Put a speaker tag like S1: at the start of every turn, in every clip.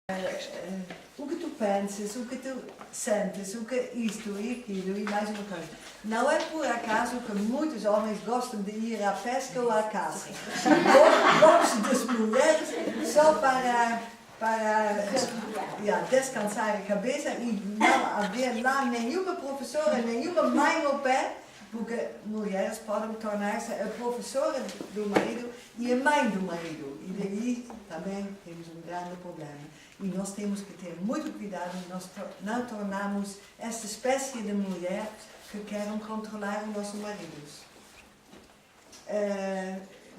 S1: O que tu pensas, o que tu sentes, o que isto e aquilo e mais uma coisa. Não é por acaso que muitos homens gostam de ir à pesca ou à caça. Gostam das mulheres só para descansar a cabeça e não haver lá nenhuma professora, nenhuma mãe ao pé, porque mulheres podem tornar-se a professora do marido e a mãe do marido. E daí também temos um grande problema. E nós temos que ter muito cuidado, nós não tornarmos esta espécie de mulher que querem controlar os nossos maridos.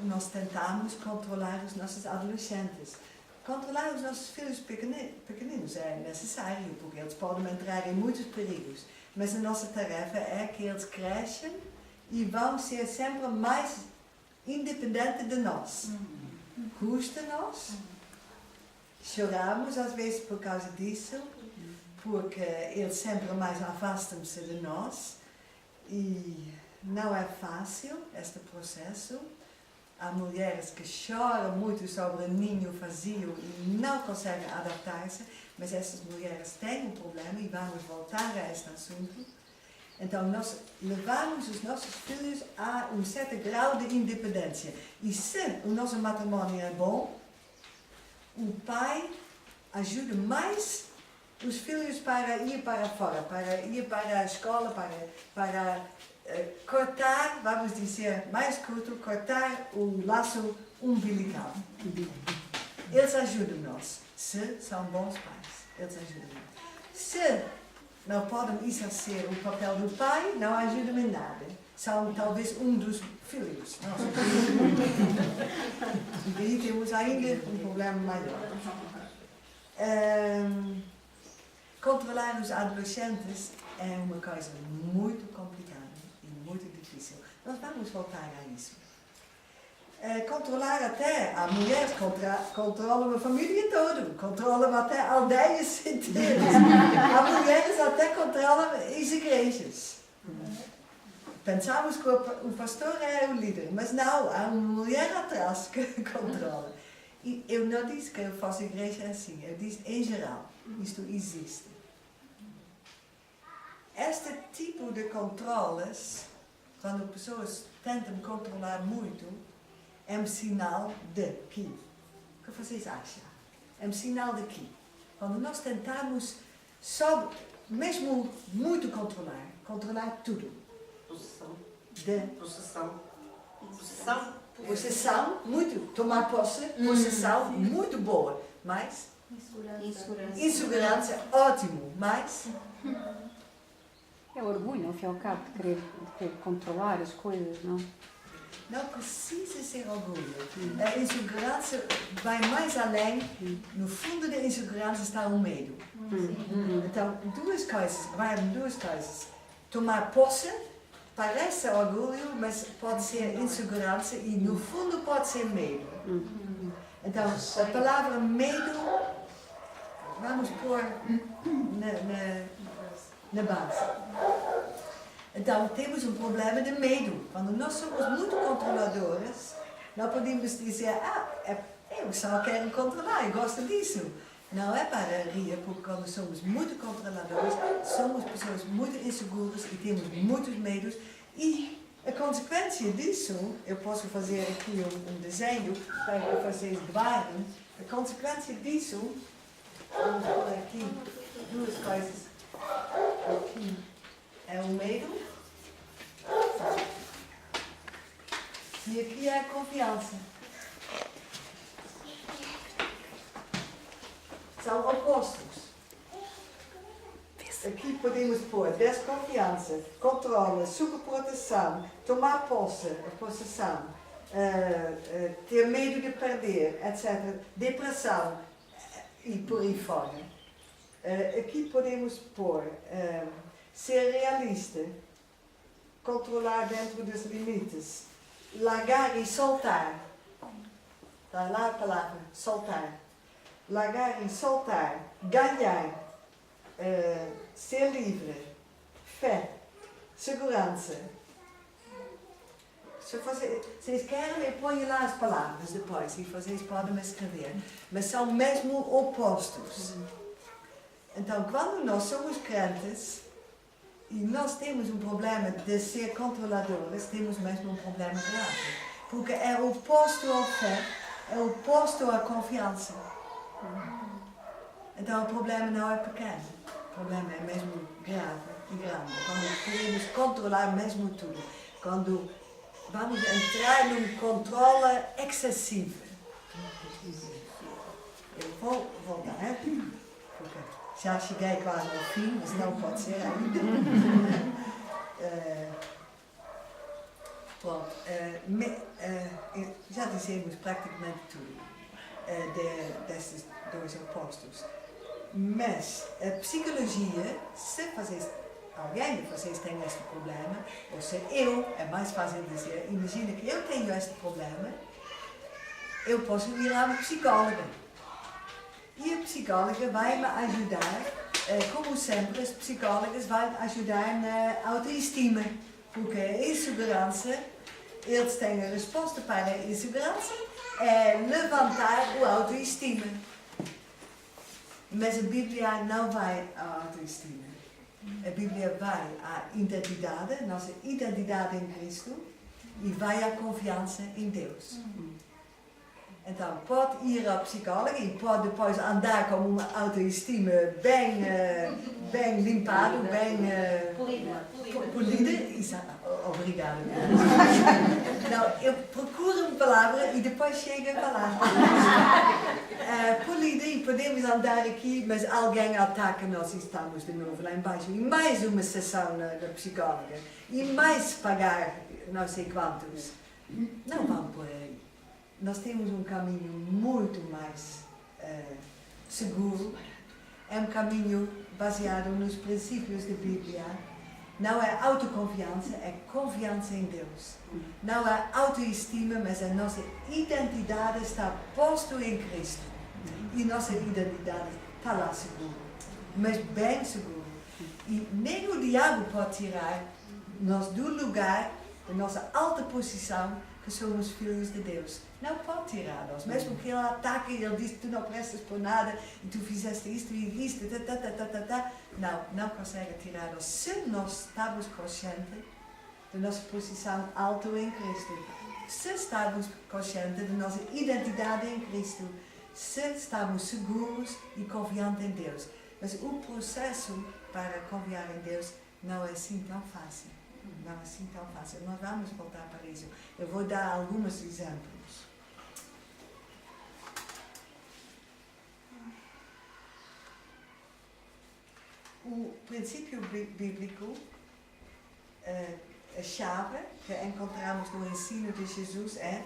S1: Nós tentamos controlar os nossos adolescentes. Controlar os nossos filhos pequeninos é necessário, porque eles podem entrar em muitos perigos. Mas a nossa tarefa é que eles crescem e vão ser sempre mais independentes de nós. Custa-nos. Choramos às vezes por causa disso, porque eles sempre mais afastam-se de nós e não é fácil este processo. Há mulheres que choram muito sobre o ninho vazio e não conseguem adaptar-se, mas essas mulheres têm um problema e vamos voltar a este assunto. Então nós levamos os nossos filhos a um certo grau de independência. E se o nosso matrimônio é bom, o pai ajuda mais os filhos para ir para fora, para ir para a escola, para cortar, vamos dizer, mais curto, cortar o laço umbilical. Eles ajudam-nos, se são bons pais, eles ajudam-nos. Se não podem exercer o papel do pai, não ajudam em nada. São talvez um dos filhos. E daí temos ainda um problema maior. Controlar os adolescentes é uma coisa muito complicada e muito difícil. Nós vamos voltar a isso. Controlar até, há mulheres que controlam a família toda, controlam até aldeias inteiras. Há mulheres até controlam as igrejas. Pensamos que o pastor é o líder, mas não, há uma mulher atrás que controla. E eu não disse que a vossa igreja é assim, eu disse em geral, isto existe. Este tipo de controles, quando pessoas tentam controlar muito, é um sinal de que? O que vocês acham? É um sinal de que? Quando nós tentamos, só, mesmo muito controlar tudo. Possessão, muito, tomar posse, possessão, muito boa, mas insegurança, ótimo, mas
S2: é orgulho, ao fim e ao cabo, de querer controlar as coisas, não?
S1: Não precisa ser orgulho. A insegurança vai mais além, no fundo da insegurança está o medo. Então, duas coisas. Tomar posse parece orgulho, mas pode ser insegurança e no fundo pode ser medo. Então, a palavra medo, vamos pôr na base. Então, temos um problema de medo. Quando nós somos muito controladores, não podemos dizer, eu só quero controlar, eu gosto disso. Não é para rir, porque quando somos muito controladores, somos pessoas muito inseguras e temos muitos medos. E a consequência disso, eu posso fazer aqui um desenho para que vocês guardem. A consequência disso, vamos pôr aqui duas coisas. Aqui é o medo. E aqui é a confiança. São opostos. Aqui podemos pôr desconfiança, controle, superproteção, tomar posse, possessão, ter medo de perder, etc. Depressão e por aí fora. Aqui podemos pôr ser realista, controlar dentro dos limites, largar e soltar. Está lá a palavra, soltar. Largar e soltar, ganhar, ser livre, fé, segurança, Se vocês querem, eu ponho lá as palavras depois e vocês podem escrever. Mas são mesmo opostos. Então, quando nós somos crentes e nós temos um problema de ser controladores, temos mesmo um problema grave. Porque é oposto à fé, é oposto à confiança. Então, o problema não é pequeno. O problema é mesmo grave e grande. Quando queremos controlar mesmo tudo. Quando vamos entrar num controle excessivo. Eu vou voltar, porque já cheguei quase ao fim, mas não pode ser ainda. Pronto, já dissemos praticamente tudo desses dois opostos. Mas a psicologia, se alguém de vocês tem este problema, ou se é mais fácil dizer, imagina que eu tenho este problema, eu posso ir à psicóloga. E a psicóloga vai me ajudar, como sempre, as psicólogas vão ajudar na autoestima. Porque a insegurança, eles têm a resposta para a insegurança, é levantar a autoestima. Mas a Bíblia não vai à autoestima. A Bíblia vai à identidade, nossa identidade em Cristo, e vai à confiança em Deus. Então, pode ir ao psicólogo e pode depois andar com uma autoestima bem limpada, bem polida. Obrigada. Não, eu procuro uma palavra e depois chego a palavra. Polida, e podemos andar aqui, mas alguém ataca nós e estamos de novo lá embaixo. E mais uma sessão da psicóloga. E mais pagar não sei quantos. Não vão por aí. Nós temos um caminho muito mais seguro. É um caminho baseado nos princípios da Bíblia. Não é autoconfiança, é confiança em Deus. Não é autoestima, mas a nossa identidade está posta em Cristo. E nossa identidade está lá segura, mas bem segura. E nem o diabo pode tirar-nos do lugar, da nossa alta posição, que somos filhos de Deus. Não pode tirar-nos. Mesmo que ele ataque e ele diz que tu não prestas por nada e tu fizeste isto e isto, não consegue tirar-nos. Se nós estamos conscientes da nossa posição alta em Cristo, se estamos conscientes da nossa identidade em Cristo, se estamos seguros e confiantes em Deus. Mas o processo para confiar em Deus não é assim tão fácil. Não é assim tão fácil. Nós vamos voltar para isso. Eu vou dar alguns exemplos. O princípio bíblico, a chave que encontramos no ensino de Jesus é,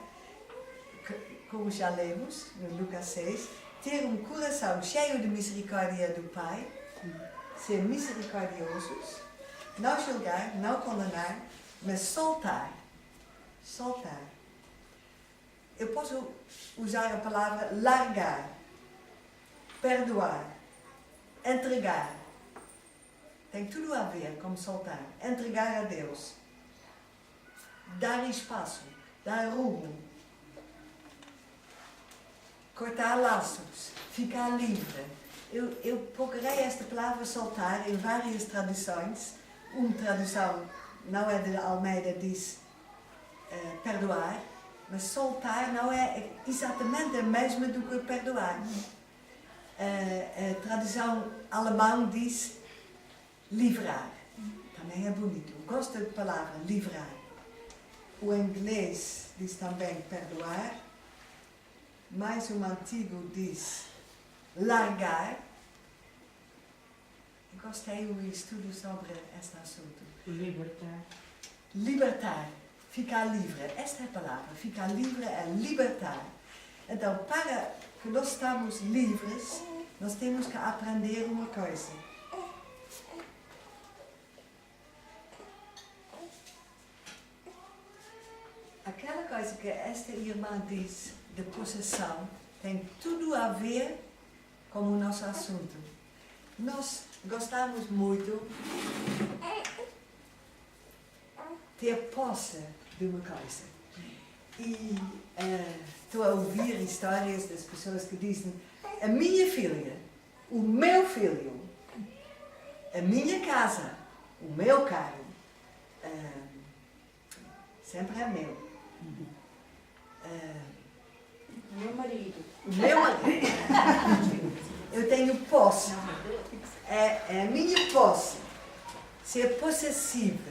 S1: como já lemos no Lucas 6, ter um coração cheio de misericórdia do Pai, ser misericordiosos, não julgar, não condenar, mas soltar. Soltar. Eu posso usar a palavra largar, perdoar, entregar. Tem tudo a ver com soltar. Entregar a Deus. Dar espaço, dar rumo. Cortar laços, ficar livre. Eu procurei esta palavra soltar em várias traduções. Uma tradução, não é de Almeida, diz perdoar, mas soltar não é exatamente a mesma do que perdoar. A tradução alemã diz livrar. Também é bonito. Eu gosto da palavra livrar. O inglês diz também perdoar. Mais um antigo diz largar. Eu gostei do estudo sobre este assunto.
S3: Libertar.
S1: Libertar. Ficar livre. Esta é a palavra. Ficar livre é libertar. Então, para que nós estamos livres, nós temos que aprender uma coisa. Aquela coisa que esta irmã diz de possessão tem tudo a ver com o nosso assunto. Nós gostamos muito de ter posse de uma coisa. E estou a ouvir histórias das pessoas que dizem: a minha filha, o meu filho, a minha casa, o meu carro, sempre é meu.
S3: O meu marido.
S1: O meu marido. Eu tenho posse. É a minha posse. Ser possessiva.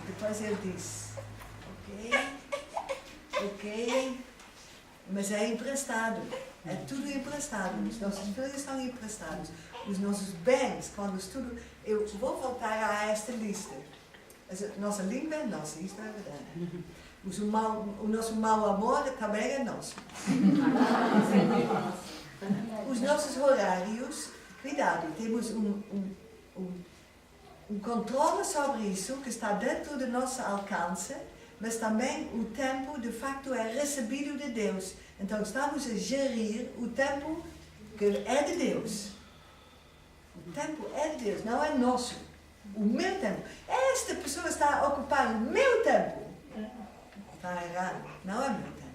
S1: Depois ele disse: ok, mas é emprestado. É tudo emprestado. Os nossos filhos são emprestados. Os nossos bens, quando tudo. Eu vou voltar a esta lista. Nossa língua é nossa, isto é verdade. O nosso mau amor também é nosso. Os nossos horários, cuidado, temos um controle sobre isso que está dentro do nosso alcance, mas também o tempo de facto é recebido de Deus. Então estamos a gerir o tempo que é de Deus. O tempo é de Deus, não é nosso. O meu tempo. Esta pessoa está a ocupar o meu tempo. Está errado. Não é meu tempo.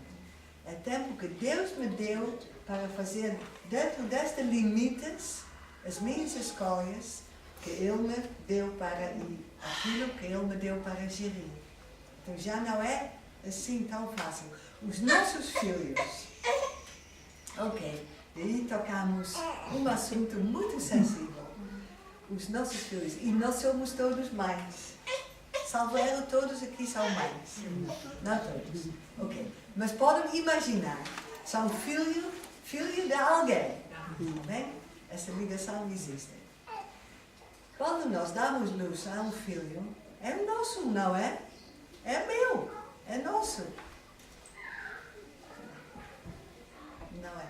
S1: É tempo que Deus me deu para fazer dentro destes limites as minhas escolhas que Ele me deu para ir. Aquilo que Ele me deu para gerir. Então já não é assim tão fácil. Os nossos filhos. Ok. Daí tocamos um assunto muito sensível. Os nossos filhos. E nós somos todos mães. Salvo erro, todos aqui são mães. Não todos. Ok. Mas podem imaginar. São filho de alguém. Bem? Essa ligação existe. Quando nós damos luz a um filho, é nosso, não é? É meu. É nosso. Não é.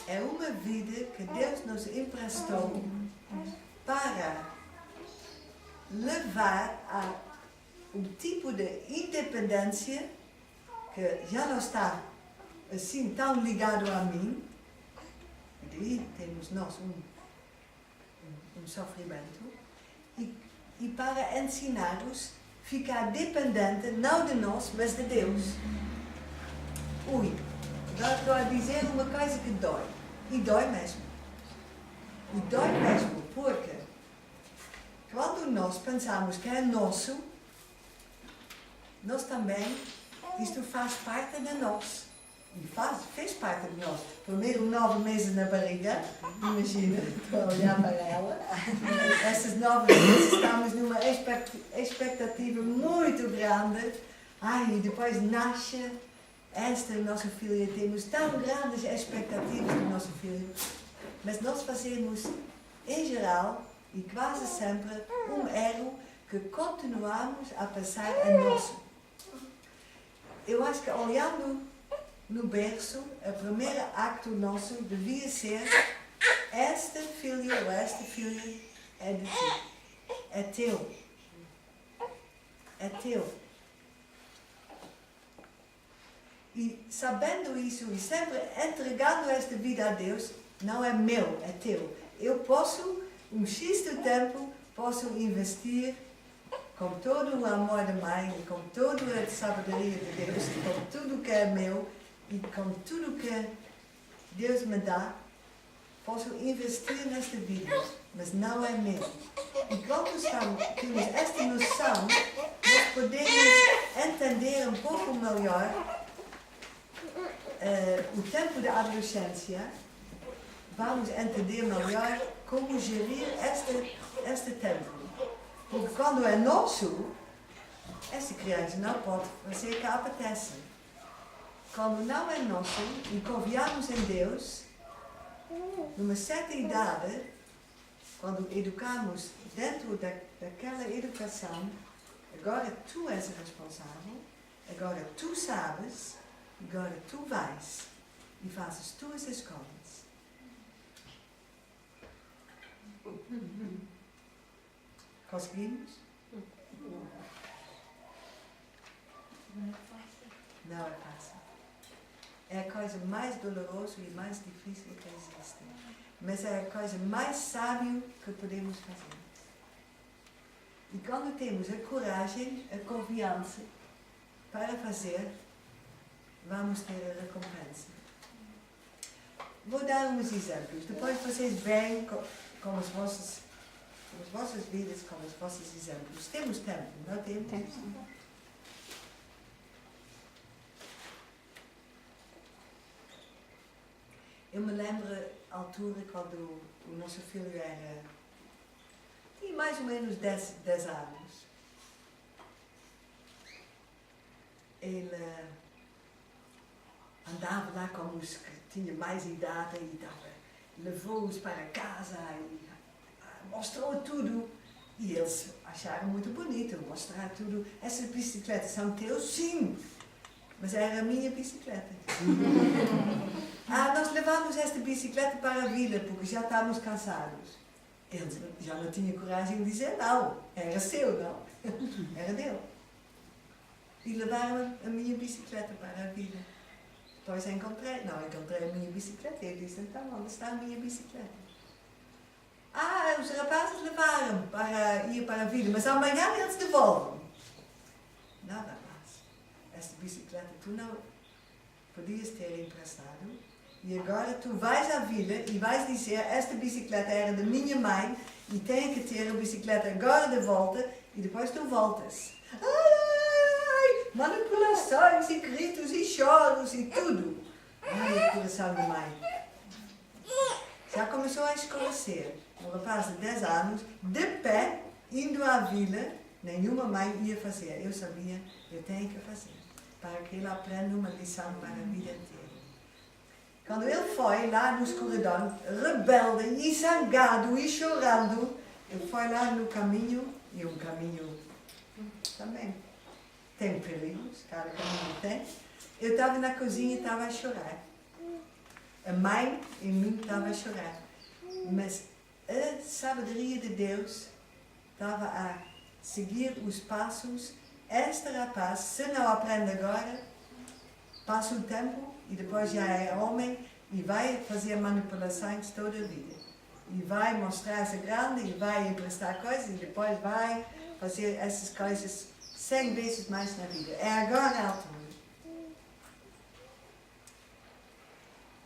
S1: É uma vida que Deus nos emprestou para levar a um tipo de independência que já não está assim tão ligado a mim. E daí temos nós um sofrimento. E para ensinar-os a ficar dependente, não de nós, mas de Deus. Ui, agora estou a dizer uma coisa que dói. E dói mesmo. E dói mesmo, porque quando nós pensamos que é nosso, nós também, isto faz parte de nós. E fez parte de nós. Primeiro 9 meses na barriga, imagina, estou a olhar para ela. Essas 9 meses estamos numa expectativa muito grande. Ai, e depois nasce esta nossa filha. Temos tão grandes expectativas do nosso filho. Mas nós fazemos, em geral, e quase sempre, um erro que continuamos a pensar é nosso. Eu acho que olhando no berço, o primeiro acto nosso devia ser: este filho ou esta filha é de ti. É teu. É teu. E sabendo isso e sempre entregando esta vida a Deus, não é meu, é teu. Eu posso, um X de tempo, posso investir com todo o amor da mãe, com toda a sabedoria de Deus, com tudo que é meu e com tudo que Deus me dá, posso investir nesta vida, mas não é meu. E quando temos esta noção, nós podemos entender um pouco melhor o tempo da adolescência. Vamos entender melhor como gerir este tempo. Porque quando é nosso, essa criança não pode fazer o que apetece. Quando não é nosso e confiamos em Deus, numa certa idade, quando educamos dentro daquela educação, agora tu és responsável, agora tu sabes, agora tu vais e fazes tuas escolhas. Conseguimos? Não é fácil. É a coisa mais dolorosa e mais difícil que existe. Mas é a coisa mais sábia que podemos fazer. E quando temos a coragem, a confiança para fazer, vamos ter a recompensa. Vou dar uns exemplos. Depois vocês veem com as vossas vidas, com os vossos exemplos. Temos tempo, não temos?
S2: Temos.
S1: Eu me lembro a altura quando o nosso filho tinha mais ou menos 10 anos. Ele andava lá com os que tinham mais idade e levou-os para casa e mostrou tudo. E eles acharam muito bonito mostrar tudo. Essas bicicletas são teus? Sim! Mas era a minha bicicleta. Nós levamos esta bicicleta para a vila porque já estávamos cansados. Eles já não tinham coragem de dizer não. Era seu, não. Era dele. E levaram a minha bicicleta para a vila. Depois encontrei a minha bicicleta. Ele disse, então, onde está a minha bicicleta? Os rapazes levaram para ir para a vila, mas amanhã eles devolvem. Não, rapaz. Esta bicicleta tu não podias ter emprestado e agora tu vais à vila e vais dizer esta bicicleta era da minha mãe e tenho que ter a bicicleta agora de volta e depois tu voltas. Manipulações e gritos e choros e tudo. O coração da mãe. Já começou a escurecer. Um rapaz de 10 anos, de pé, indo à vila, nenhuma mãe ia fazer. Eu sabia, eu tenho que fazer. Para que ele aprenda uma lição para a vida inteira. Quando ele foi lá no escuridão, rebelde e zangado e chorando, ele foi lá no caminho, e um caminho também tem perigos, cada caminho tem. Eu estava na cozinha e estava a chorar. A mãe em mim estava a chorar. Mas a sabedoria de Deus estava a seguir os passos. Este rapaz, se não aprende agora, passa o tempo e depois já é homem e vai fazer manipulações toda a vida. E vai mostrar-se grande e vai emprestar coisas e depois vai fazer essas coisas 100 vezes mais na vida. É agora a altura.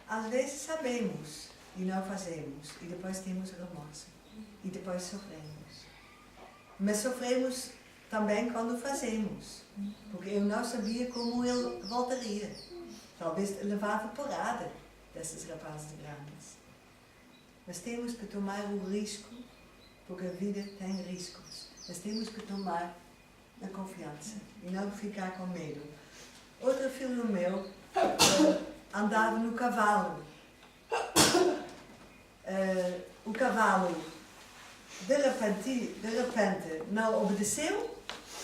S1: Às vezes sabemos e não fazemos e depois temos remorso e depois sofremos. Mas sofremos também quando fazemos, porque eu não sabia como ele voltaria. Talvez levava porrada desses rapazes grandes. Mas temos que tomar o risco, porque a vida tem riscos. Mas temos que tomar a confiança e não ficar com medo. Outro filho meu andava no cavalo. O cavalo de repente não obedeceu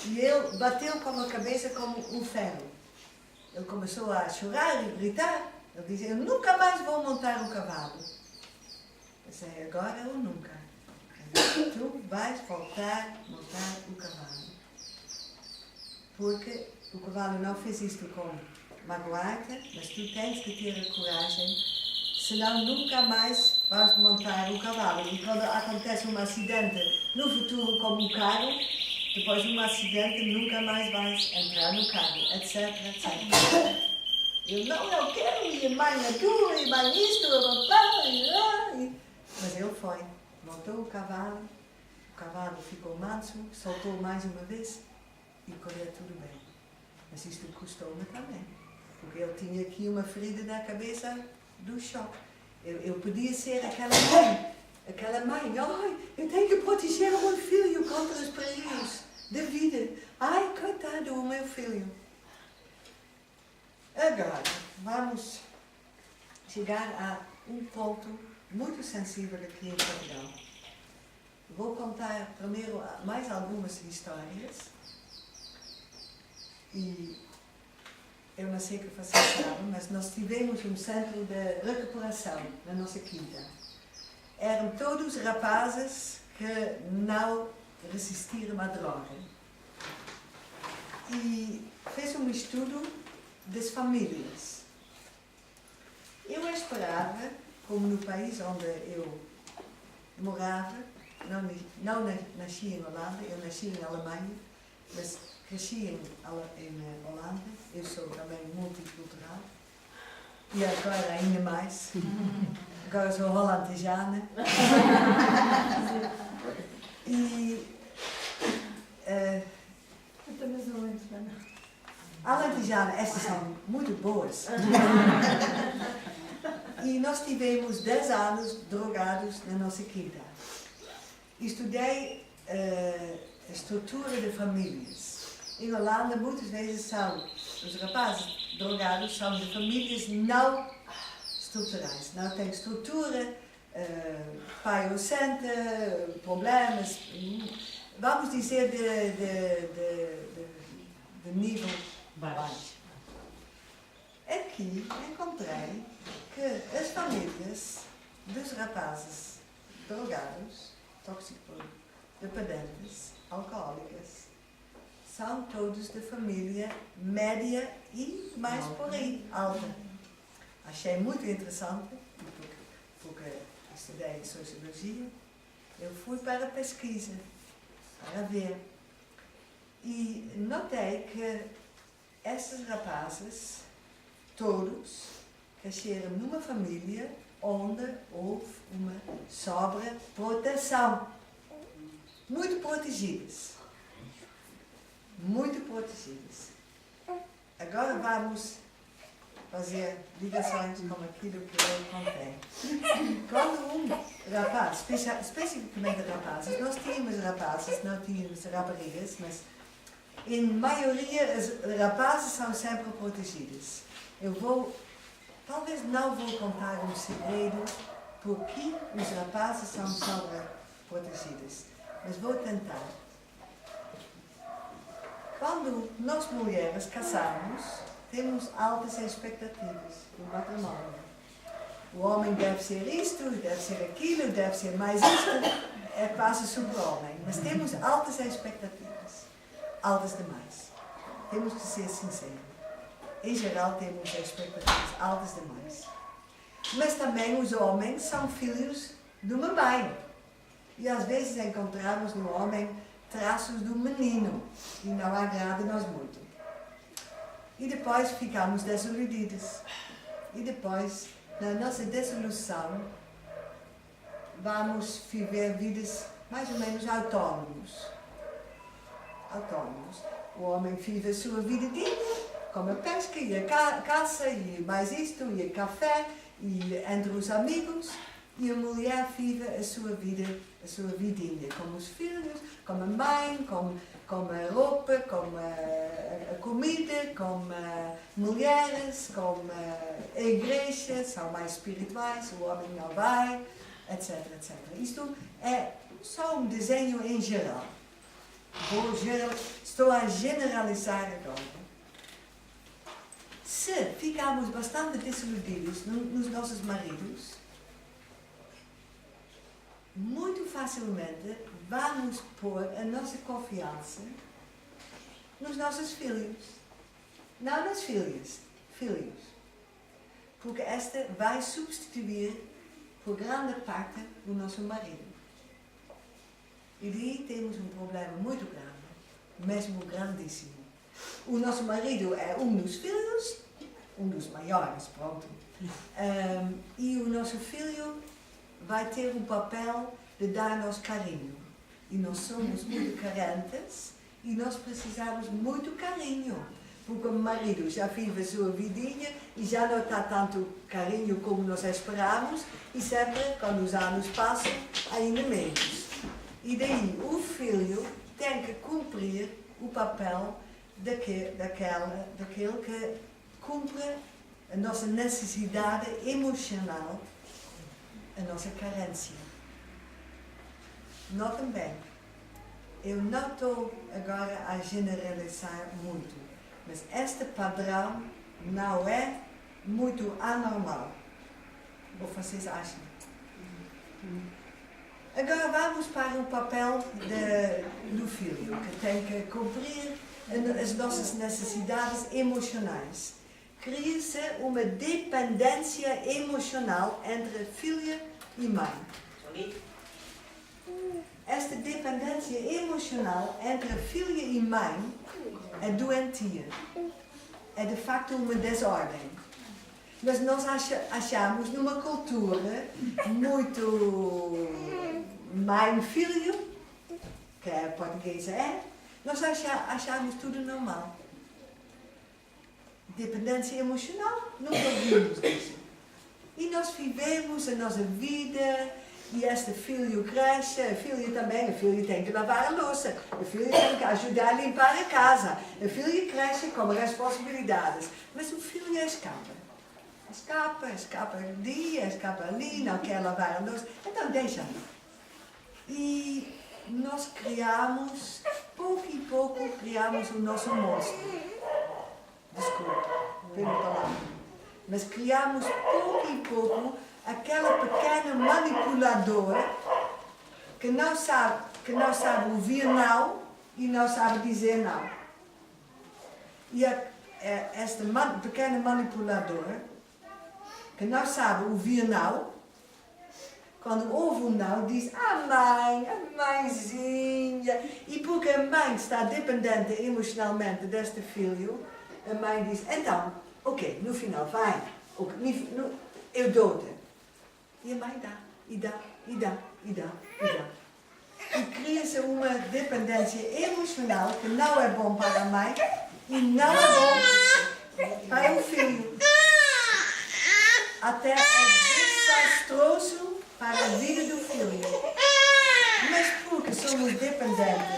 S1: e ele bateu com a cabeça como um ferro. Ele começou a chorar e gritar. Ele dizia, eu nunca mais vou montar um cavalo. Eu disse, agora ou nunca. Tu vais voltar a montar o cavalo. Porque o cavalo não fez isto com magoar-te, mas tu tens que ter a coragem, senão nunca mais vais montar o cavalo. E quando acontece um acidente no futuro como um carro, depois de um acidente nunca mais vais entrar no carro, etc, etc. Eu quero, e a mãe é dura, e a mãe isto, e papai, mas ele foi, montou o cavalo ficou manso, soltou mais uma vez e correu tudo bem. Mas isto custou-me também, porque ele tinha aqui uma ferida na cabeça do choque. Eu podia ser aquela mãe, eu tenho que proteger o meu filho contra os perigos da vida. Ai, coitado, o meu filho. Agora, vamos chegar a um ponto muito sensível aqui em Portugal. Vou contar primeiro mais algumas histórias. E eu não sei o que vocês sabem, mas nós tivemos um centro de recuperação na nossa quinta. Eram todos rapazes que não resistiram à droga. E fez um estudo das famílias. Eu esperava, como no país onde eu morava, não nasci em Holanda, eu nasci em Alemanha, mas cresci em Holanda, eu sou também multicultural, e agora ainda mais, agora sou hollandejana. E
S3: Eu também sou lentejana.
S1: alentejana, estas são muito boas. E nós tivemos 10 anos drogados na nossa quinta. Estudei a estrutura de famílias. Em Holanda, muitas vezes os rapazes drogados são de famílias não estruturais. Não têm estrutura, pai ausente, problemas, vamos dizer de nível baixo. Aqui encontrei que as famílias dos rapazes drogados, toxicodependentes, alcoólicas, são todos de família média e mais por aí, alta. Achei muito interessante, porque estudei sociologia, eu fui para a pesquisa, para ver. E notei que esses rapazes, todos, cresceram numa família onde houve uma sobreproteção. Muito protegidas. Muito protegidas. Agora vamos fazer ligações com aquilo que eu contei. Quando um rapaz, especificamente rapazes, nós tínhamos rapazes, não tínhamos raparigas, mas em maioria os rapazes são sempre protegidos. Talvez não vou contar um segredo porque os rapazes são sobreprotegidos, mas vou tentar. Quando nós mulheres casamos, temos altas expectativas do matrimónio. O homem deve ser isto, deve ser aquilo, deve ser mais isto, passa sobre o homem. Mas temos altas expectativas, altas demais. Temos que ser sinceros. Em geral, temos expectativas altas demais. Mas também os homens são filhos de uma mãe. E às vezes encontramos no homem traços do menino, e não agrada-nos muito. E depois ficamos desiludidos. E depois, na nossa desilusão, vamos viver vidas mais ou menos autônomos. O homem vive a sua vida digna, como a pesca e a caça, e mais isto, e a café, e entre os amigos, e a mulher vive a sua vidinha, como os filhos, como a mãe, como a roupa, como a comida, como mulheres, como a igreja, são mais espirituais, o homem não vai, etc, etc. Isto é só um desenho em geral. Estou a generalizar agora. Se ficarmos bastante desiludidos nos nossos maridos, muito facilmente vamos pôr a nossa confiança nos nossos filhos. Não nas filhas, filhos. Porque esta vai substituir por grande parte o nosso marido. E daí temos um problema muito grande, mesmo grandíssimo. O nosso marido é um dos filhos, um dos maiores, pronto. E o nosso filho vai ter um papel de dar-nos carinho. E nós somos muito carentes e nós precisamos muito carinho. Porque o marido já vive a sua vidinha e já não está tanto carinho como nós esperamos e sempre, quando os anos passam, ainda menos. E daí o filho tem que cumprir o papel daquele que cumpre a nossa necessidade emocional, a nossa carência. Notem bem, eu não estou agora a generalizar muito, mas este padrão não é muito anormal. O que vocês acham? Agora vamos para o papel do filho, que tem que cumprir as nossas necessidades emocionais. Cria-se uma dependência emocional entre filha e mãe. Esta dependência emocional entre a filha e mãe é doentia. É de facto uma desordem. Mas nós achamos numa cultura muito mãe-filho, que a portuguesa é, nós achamos tudo normal. Dependência emocional, nunca ouvimos isso. E nós vivemos a nossa vida, e este filho cresce, a filha também, a filha tem que lavar a louça, a filha tem que ajudar a limpar a casa, a filha cresce com responsabilidades, mas o filho escapa. Escapa ali, escapa ali, não quer lavar a louça, então deixa. E nós criamos, pouco e pouco, criamos o nosso monstro. Desculpa pela palavra. Mas criamos pouco e pouco aquela pequena manipuladora que não sabe ouvir não e não sabe dizer não. E esta pequena manipuladora que não sabe ouvir não, quando ouve um não, diz a mãezinha. E porque a mãe está dependente emocionalmente deste filho, a mãe diz, então, ok, no final vai, eu dou-te. E a mãe dá, e dá, e dá, e dá, e dá. E cria-se uma dependência emocional que não é bom para a mãe e não é bom para o filho. Até é desastroso para a vida do filho. Mas porque somos dependentes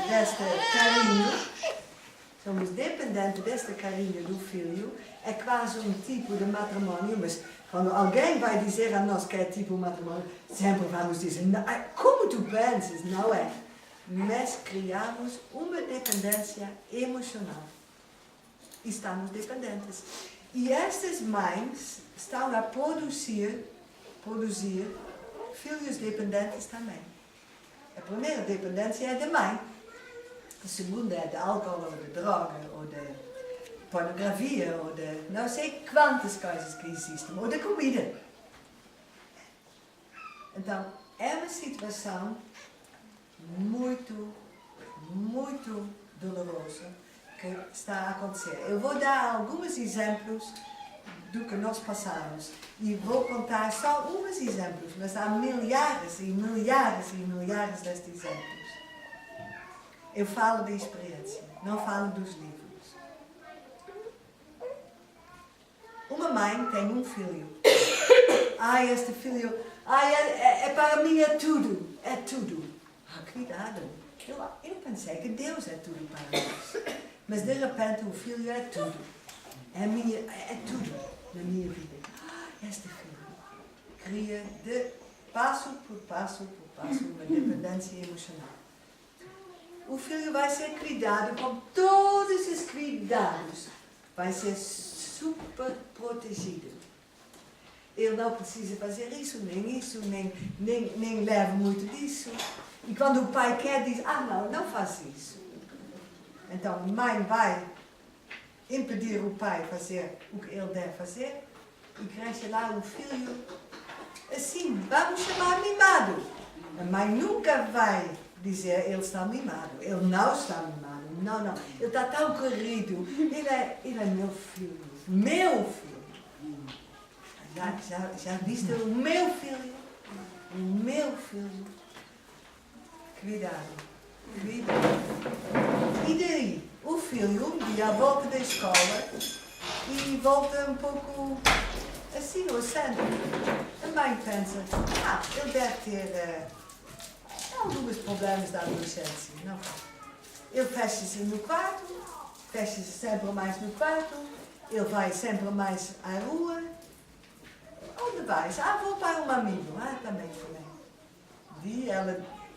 S1: deste carinho do filho, é quase um tipo de matrimônio, mas quando alguém vai dizer a nós que é tipo matrimônio, sempre vamos dizer, como tu pensas, não é? Mas criamos uma dependência emocional. E estamos dependentes. E estas mães estão a produzir filhos dependentes também. A primeira dependência é da mãe. A segunda é de álcool, ou de droga, ou de pornografia, ou de não sei quantas coisas que existem, ou de comida. Então, é uma situação muito, muito dolorosa que está a acontecer. Eu vou dar alguns exemplos do que nós passamos e vou contar só uns exemplos, mas há milhares e milhares e milhares destes exemplos. Eu falo de experiência, não falo dos livros. Uma mãe tem um filho. Este filho, para mim é tudo, é tudo. Cuidado, eu pensei que Deus é tudo para nós. Mas de repente o filho é tudo. É tudo na minha vida. Este filho cria de passo por passo uma dependência emocional. O filho vai ser cuidado com todos os cuidados. Vai ser super protegido. Ele não precisa fazer isso, nem leva muito disso. E quando o pai quer, diz, não faça isso. Então a mãe vai impedir o pai de fazer o que ele deve fazer e cresce lá o filho assim, vamos chamar mimado. A mãe nunca vai dizer ele está mimado. Ele não está mimado. Não. Ele está tão querido. Ele é meu filho. Meu filho. Já viste o meu filho? O meu filho. Cuidado. E daí, o filho um dia volta da escola e volta um pouco assim ao centro. A mãe pensa, ele deve ter alguns problemas da adolescência. Não. Ele fecha-se no quarto, fecha-se sempre mais no quarto, ele vai sempre mais à rua. Onde vais? Vou para um amigo. Também.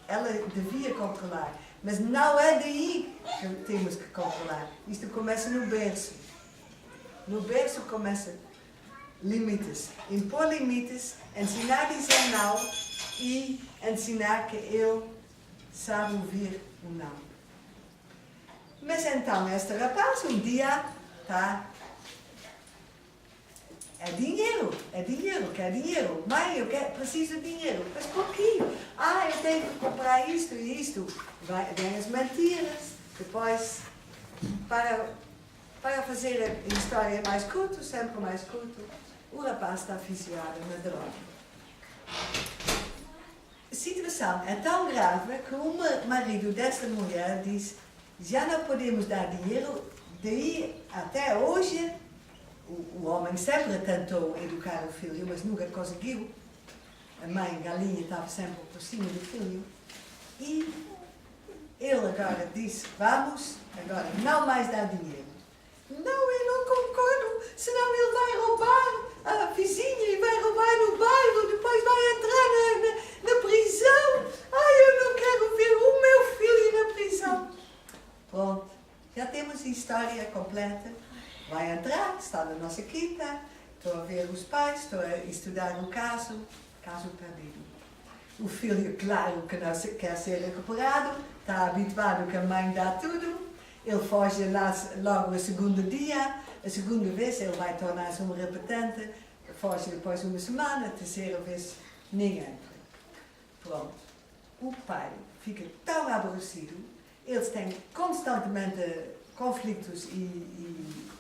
S1: Ela devia controlar. Mas não é daí que temos que controlar. Isto começa no berço. No berço começa limites. Impor limites, ensinar a dizer não e ensinar que ele sabe ouvir o não. Mas então, este rapaz um dia está é dinheiro, quer dinheiro. Mãe, eu preciso de dinheiro. Mas por quê? Eu tenho que comprar isto e isto. Vêm as mentiras. Depois, para fazer a história mais curta, sempre mais curta, o rapaz está viciado na droga. A situação é tão grave que o marido desta mulher diz: já não podemos dar dinheiro, daí até hoje. O homem sempre tentou educar o filho, mas nunca conseguiu. A mãe galinha estava sempre por cima do filho. E ele agora disse: vamos, agora não mais dar dinheiro. Não, eu não concordo, senão ele vai roubar a vizinha e vai roubar no bairro, depois vai entrar na prisão. Eu não quero ver o meu filho na prisão. Pronto, já temos a história completa. Vai entrar, está na nossa quinta, estou a ver os pais, estou a estudar o caso perdido. O filho, claro, que não quer ser recuperado, está habituado que a mãe dá tudo, ele foge lá logo o segundo dia, a segunda vez ele vai tornar-se um repetente, foge depois uma semana, a terceira vez nem entra. Pronto. O pai fica tão aborrecido, eles têm constantemente conflitos e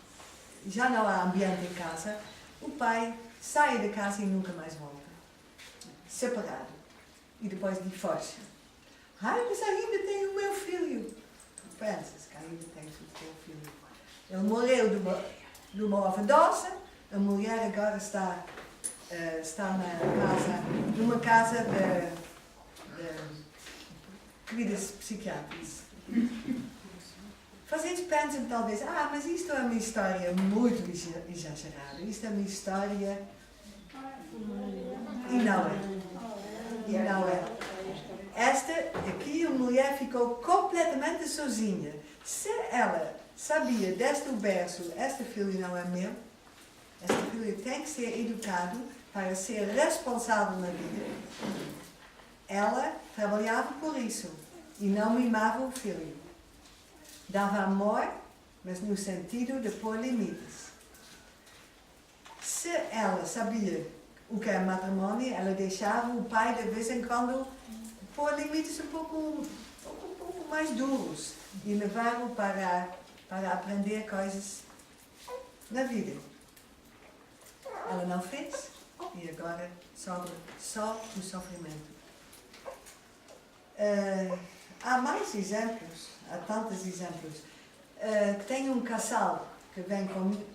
S1: já não há ambiente em casa, o pai sai da casa e nunca mais volta. Separado. E depois divorcia. Mas ainda tenho o meu filho. Tu pensas que ainda tens o teu filho. Ele morreu de uma overdose, a mulher agora está numa casa de cuidados psiquiátricos. Vocês pensam talvez, mas isto é uma história muito exagerada, isto é uma história... E não é. Esta aqui, a mulher ficou completamente sozinha. Se ela sabia deste verso, este filho não é meu, este filho tem que ser educado para ser responsável na vida, ela trabalhava por isso e não mimava o filho. Dava amor, mas no sentido de pôr limites. Se ela sabia o que é matrimônio, ela deixava o pai de vez em quando pôr limites um pouco mais duros e levá-lo para aprender coisas na vida. Ela não fez e agora sobra só o sofrimento. Há mais exemplos, há tantos exemplos. Tem um casal que vem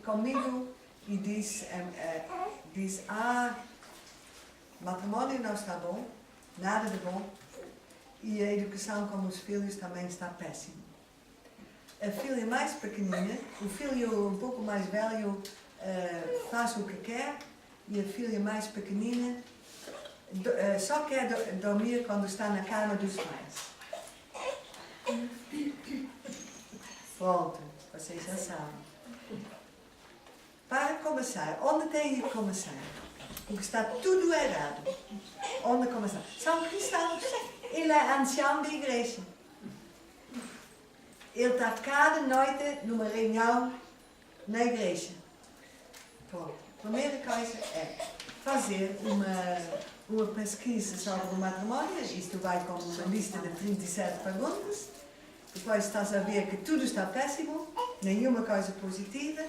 S1: comigo e diz, matrimônio não está bom, nada de bom, e a educação com os filhos também está péssima. A filha mais pequenina, o filho um pouco mais velho faz o que quer, e a filha mais pequenina só quer dormir quando está na cama dos pais. Pronto, vocês já sabem. Para começar, onde tem que começar? Porque está tudo errado. Onde começar? São cristãos. Ele é ancião da igreja. Ele está cada noite numa reunião na igreja. Pronto. A primeira coisa é fazer uma pesquisa sobre o matrimónio. Isto vai com uma lista de 37 perguntas. Depois estás a ver que tudo está péssimo, nenhuma coisa positiva.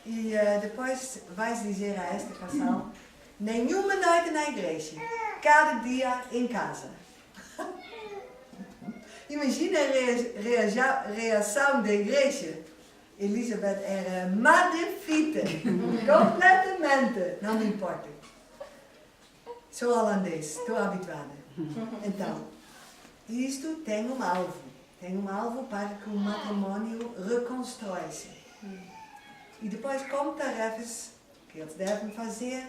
S1: E depois vais dizer a este casal: nenhuma noite na igreja, cada dia em casa. Imagina a reação da igreja. Elizabeth era magnífica, completamente, não me importa. Sou holandês, estou habituada. Então, isto tem um alvo. Tem um alvo para que o matrimónio reconstrói-se. E depois, como tarefas que eles devem fazer,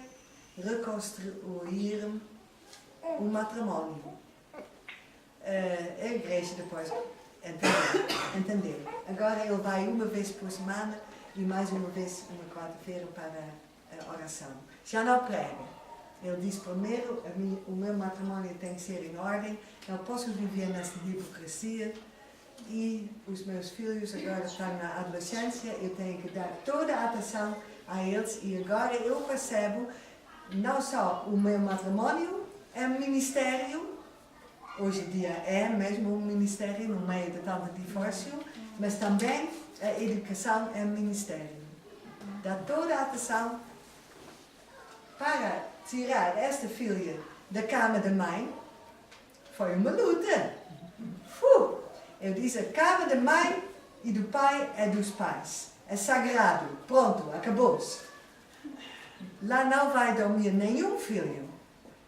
S1: reconstruir o matrimónio. A igreja depois entender. Agora ele vai uma vez por semana e mais uma vez, uma quarta-feira, para a oração. Já não prega. Ele diz primeiro, o meu matrimónio tem que ser em ordem, não posso viver nessa hipocrisia. E os meus filhos agora estão na adolescência, eu tenho que dar toda a atenção a eles e agora eu percebo não só o meu matrimónio é um ministério, hoje em dia é mesmo um ministério no meio de tanto divórcio, mas também a educação é um ministério. Dá toda a atenção para tirar esta filha da cama da mãe. Foi uma luta. Eu disse, a cama da mãe e do pai é dos pais. É sagrado. Pronto, acabou-se. Lá não vai dormir nenhum filho.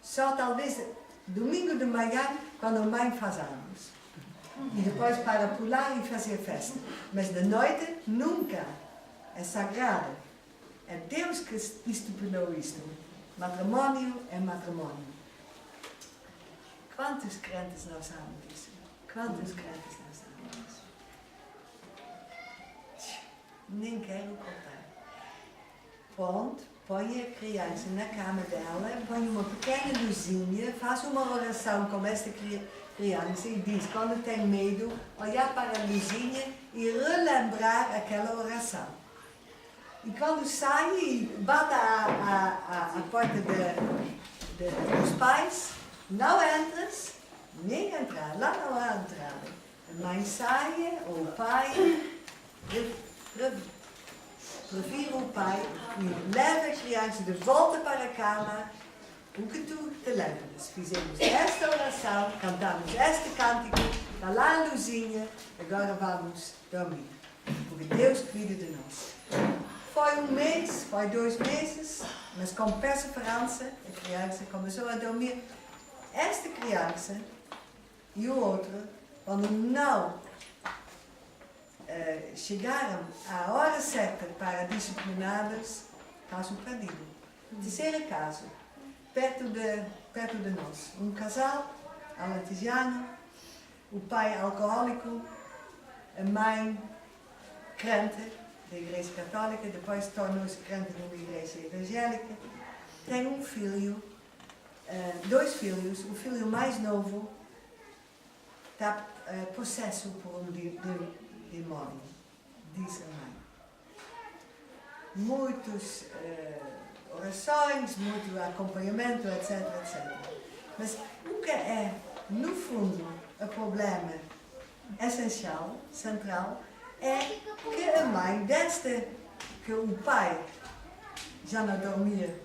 S1: Só talvez domingo de manhã, quando a mãe faz anos. E depois para pular e fazer festa. Mas de noite, nunca. É sagrado. É Deus que estipulou isto. Matrimónio é matrimónio. Quantos crentes não sabem disso? Quantos crentes não sabem disso? Nem quero contar. Pronto, põe a criança na cama dela, põe uma pequena luzinha, faz uma oração com esta criança e diz, quando tem medo, olhar para a luzinha e relembrar aquela oração. E quando sai e bate a porta dos pais, não entras, nem entrar, lá não há entrada. A mãe sai, ou o pai, prefiro o pai e leva a criança de volta para a cama. O que tu te lembras? Fizemos esta oração, cantamos este cântico, está lá a luzinha, agora vamos dormir. Porque Deus cuida de nós. Foi um mês, foi 2 meses, mas com perseverança a criança começou a dormir. Esta criança e o outro, quando não chegaram à hora certa para disciplinados, caso perdido. Terceiro caso, perto de nós, um casal alentejano, o pai alcoólico, a mãe crente da igreja católica, depois tornou-se crente numa igreja evangélica, tem um filho, 2 filhos, o filho mais novo está possesso por um demónio, diz a mãe. Muitas orações, muito acompanhamento, etc, etc. Mas o que é, no fundo, o problema essencial, central, é que a mãe, desde que o pai já não dormia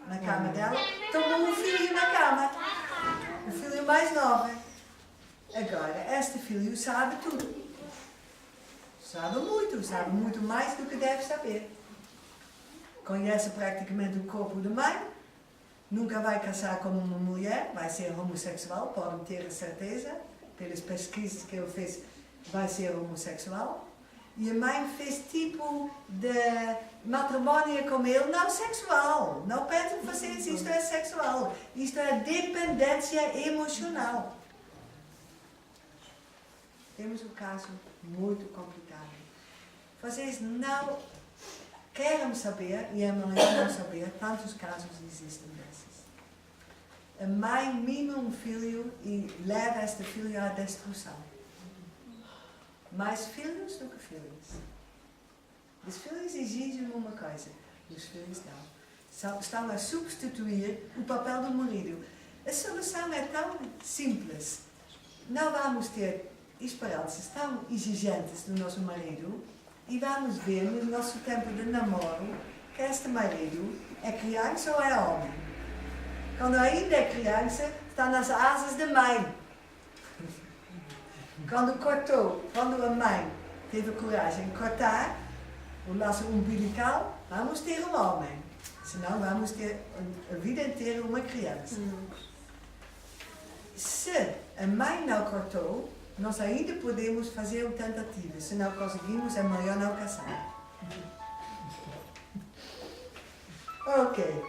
S1: na cama dela, tomou um filho na cama, o filho mais novo. Agora, este filho sabe tudo. Sabe muito mais do que deve saber. Conhece praticamente o corpo da mãe, nunca vai casar com uma mulher, vai ser homossexual, podem ter a certeza, pelas pesquisas que ele fez, vai ser homossexual. E a mãe fez tipo de matrimónio com ele, não sexual. Não pensem vocês, isto é sexual. Isto é dependência emocional. Temos um caso muito complicado. Vocês não querem saber, e é melhor não saber, tantos casos existem desses. A mãe mima um filho e leva este filho à destruição. Mais filhos do que filhos. Os filhos exigem uma coisa, os filhos não. Estão a substituir o papel do marido. A solução é tão simples. Não vamos ter esperanças tão exigentes do nosso marido e vamos ver no nosso tempo de namoro que este marido é criança ou é homem. Quando ainda é criança, está nas asas da mãe. Quando a mãe teve a coragem de cortar o laço umbilical, vamos ter um homem. Senão vamos ter a vida inteira uma criança. Se a mãe não cortou, nós ainda podemos fazer uma tentativa. Se não conseguimos, é melhor não casar. Ok.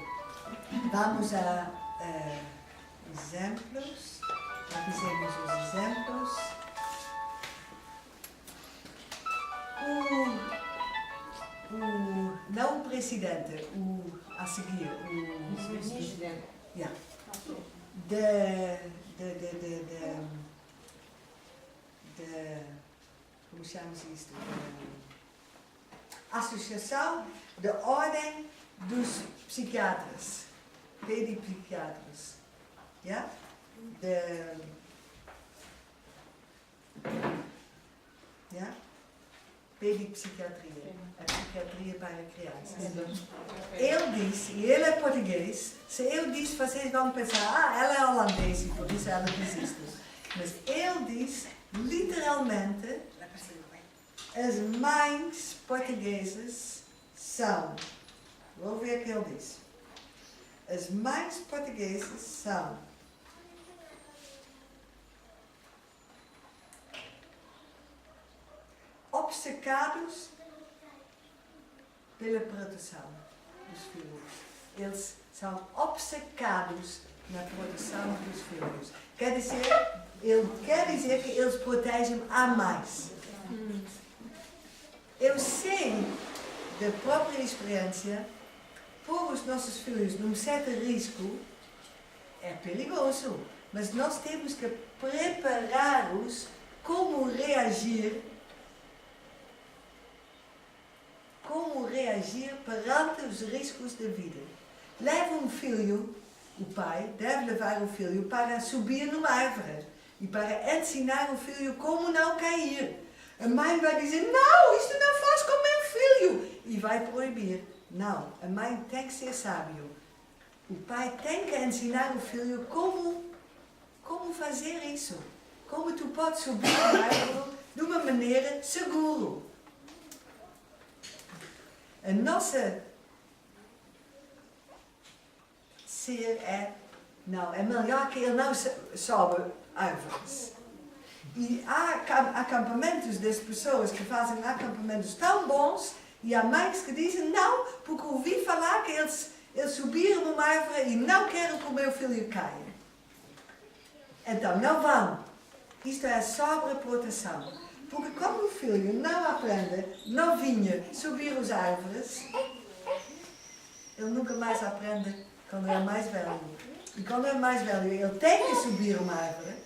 S1: Vamos a exemplos. Já fizemos os exemplos. Não o presidente, a seguir. O presidente. Yeah. Como chama-se isto? Associação de Ordem dos Psiquiatras, Pedipsiquiatras. Ja? Pedipsiquiatria, a psiquiatria para crianças. Ele disse, e ele é português, se ele disse, vocês vão pensar, ela é holandesa e por isso ela diz isto. Mas ele diz, literalmente, as mães portuguesas são, vou ver o que ele diz, as mães portuguesas são obcecados pela proteção dos filhos. Eles são obcecados na proteção dos filhos. Ele quer dizer que eles protegem a mais. Eu sei, da própria experiência, pôr os nossos filhos num certo risco é perigoso, mas nós temos que preparar-os como reagir perante os riscos da vida. Leva um filho, o pai deve levar o filho para subir numa árvore e para ensinar o filho como não cair. A mãe vai dizer, não, isto não faz com o meu filho, e vai proibir. Não, a mãe tem que ser sábio. O pai tem que ensinar o filho como fazer isso. Como tu podes subir numa árvore de uma maneira segura. A nossa ser é melhor que ele não sobe árvores. E há acampamentos das pessoas que fazem acampamentos tão bons e há mães que dizem não, porque ouvi falar que eles subiram numa árvore e não querem que o meu filho caia. Então não vão. Isto é sobreproteção. Porque como o filho não aprende, novinho, subir as árvores, ele nunca mais aprende quando é mais velho. E quando é mais velho, ele tem que subir uma árvore,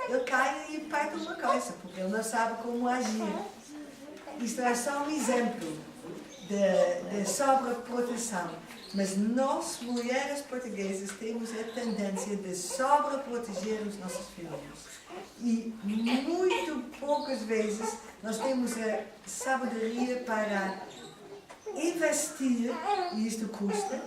S1: ele cai e parte uma coisa, porque ele não sabe como agir. Isto é só um exemplo de sobreproteção. Mas nós, mulheres portuguesas, temos a tendência de sobreproteger os nossos filhos. E muito poucas vezes nós temos a sabedoria para investir, e isto custa,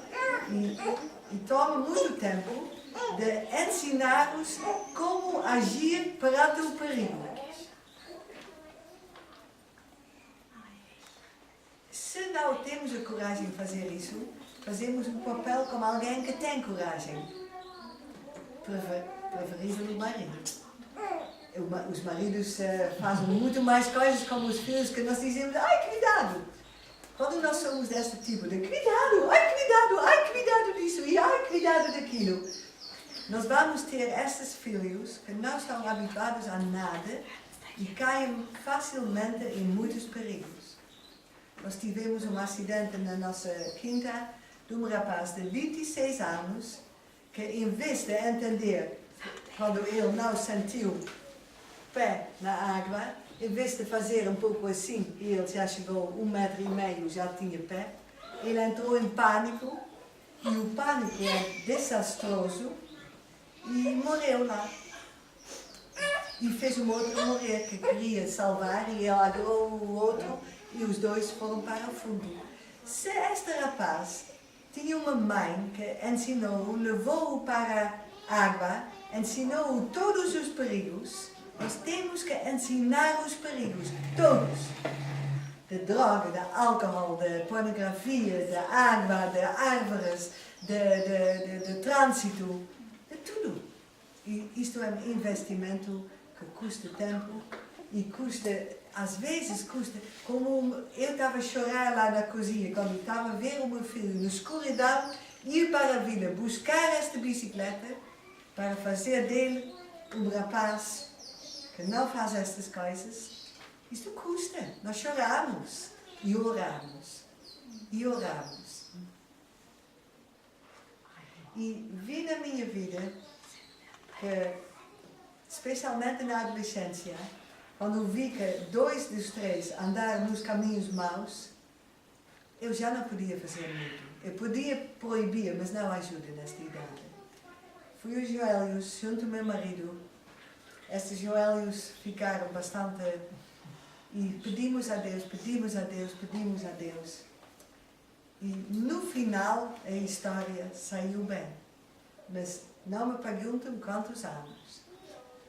S1: e toma muito tempo, de ensinar-os como agir perante o perigo. Se não temos a coragem de fazer isso, fazemos um papel como alguém que tem coragem. Preferível o marido. Os maridos fazem muito mais coisas como os filhos que nós dizemos, ai cuidado! Quando nós somos desse tipo de cuidado, ai cuidado disso e ai cuidado daquilo, nós vamos ter esses filhos que não estão habituados a nada e caem facilmente em muitos perigos. Nós tivemos um acidente na nossa quinta de um rapaz de 26 anos que, em vez de entender quando ele não sentiu pé na água, em vez de fazer um pouco assim, e ele já chegou 1,5 metro, já tinha pé, ele entrou em pânico, e o pânico é desastroso, e morreu lá. E fez um outro morrer, que queria salvar, e ele agarrou o outro, e os dois foram para o fundo. Se este rapaz tinha uma mãe que ensinou-o, levou-o para a água, ensinou-o todos os perigos, nós temos que ensinar os perigos, todos. De droga, de álcool, de pornografia, de água, de árvores, de trânsito, de tudo. E isto é um investimento que custa tempo e custa, às vezes custa, como eu estava a chorar lá na cozinha, quando estava a ver o meu filho na escuridão, ir para a vila, buscar esta bicicleta, para fazer dele um rapaz que não faz estas coisas. Isto custa. Nós choramos e oramos. E oramos. E vi na minha vida que, especialmente na adolescência, quando vi que 2 dos 3 andaram nos caminhos maus, eu já não podia fazer muito. Eu podia proibir, mas não ajuda nesta idade. Fui os joelhos junto ao meu marido. Estes joelhos ficaram bastante... E pedimos a Deus, pedimos a Deus, pedimos a Deus. E no final a história saiu bem. Mas não me perguntem quantos anos.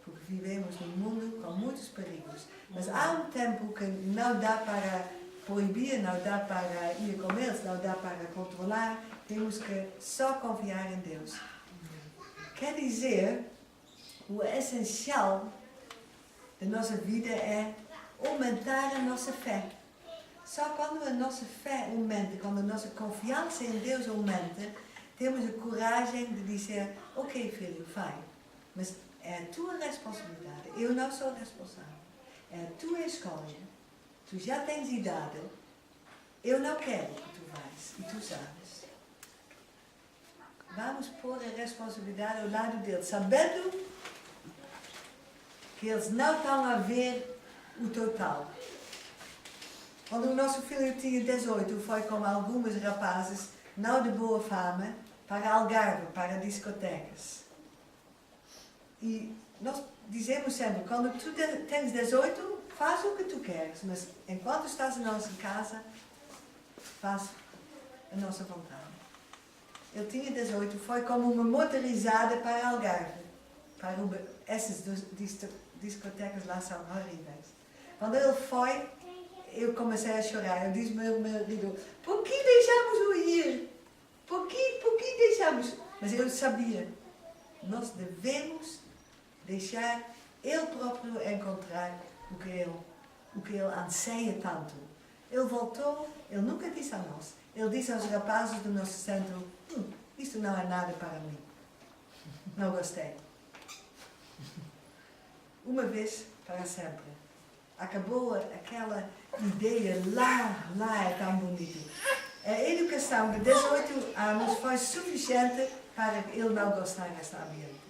S1: Porque vivemos num mundo com muitos perigos. Mas há um tempo que não dá para proibir, não dá para ir com eles, não dá para controlar. Temos que só confiar em Deus. Quer dizer, o essencial da nossa vida é aumentar a nossa fé. Só quando a nossa fé aumenta, quando a nossa confiança em Deus aumenta, temos a coragem de dizer, ok filho, vai, mas é a tua responsabilidade, eu não sou responsável, é a tua escolha, tu já tens idade, eu não quero que tu vais, e tu sabes. Vamos pôr a responsabilidade ao lado deles, sabendo que eles não estão a ver o total. Quando o nosso filho tinha 18, foi com alguns rapazes, não de boa fama, para Algarve, para discotecas. E nós dizemos sempre, quando tu tens 18, faz o que tu queres, mas enquanto estás na nossa casa, faz a nossa vontade. Ele tinha 18, foi como uma motorizada para Algarve. Essas discotecas lá são horríveis. Quando ele foi, eu comecei a chorar. Eu disse ao meu marido, por que deixamos-o ir? Por que deixamos? Mas eu sabia, nós devemos deixar ele próprio encontrar o que ele anseia tanto. Ele voltou, ele nunca disse a nós. Ele disse aos rapazes do nosso centro, isto não é nada para mim. Não gostei. Uma vez, para sempre. Acabou aquela ideia, lá é tão bonito. A educação de 18 anos foi suficiente para ele não gostar deste ambiente.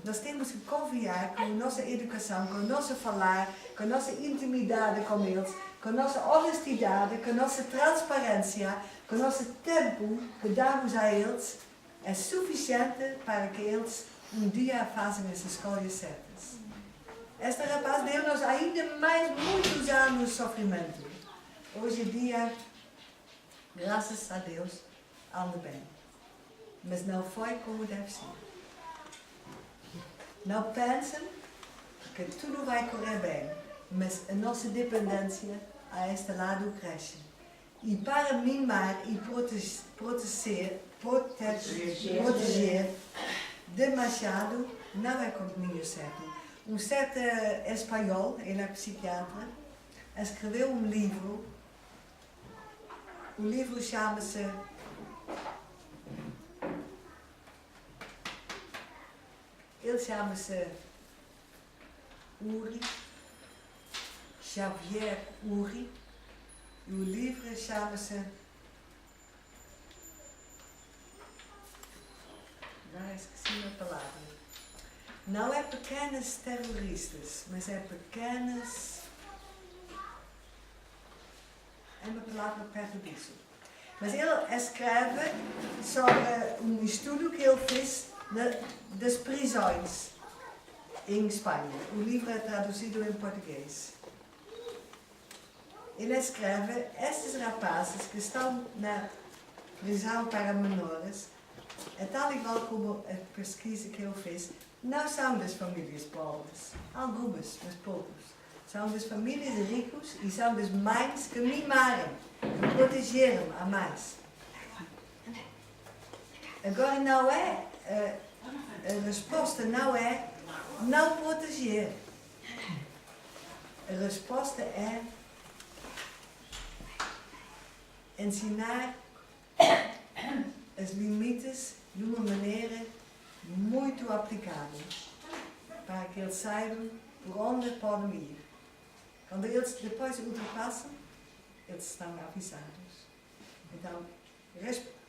S1: Nós temos que confiar com a nossa educação, com o nosso falar, com a nossa intimidade com eles, com a nossa honestidade, com a nossa transparência, com o nosso tempo que damos a eles, é suficiente para que eles um dia façam as escolhas certas. Esta rapaz deu-nos ainda mais muitos anos de sofrimento. Hoje em dia, graças a Deus, anda bem. Mas não foi como deve ser. Não pensem que tudo vai correr bem, mas a nossa dependência a este lado cresce. E para mimar e proteger demasiado não é o caminho certo. Um certo espanhol, ele é psiquiatra, escreveu um livro. O livro chama-se Xavier Uri. E o livro chama-se... esqueci a palavra. Não é pequenas terroristas, mas é pequenas... É uma palavra perto disso. Mas ele escreve sobre um estudo que ele fez das prisões em Espanha. O livro é traduzido em português. Ele escreve, esses rapazes que estão na prisão para menores, é tal igual como a pesquisa que eu fiz, não são das famílias pobres, algumas, mas poucos. São das famílias ricas e são das mães que mimaram, que protegeram a mais. Agora não é, a resposta não é não proteger. A resposta é ensinar os limites de uma maneira muito aplicável, para que eles saibam por onde podem ir. Quando eles depois ultrapassam, eles estão avisados. Então,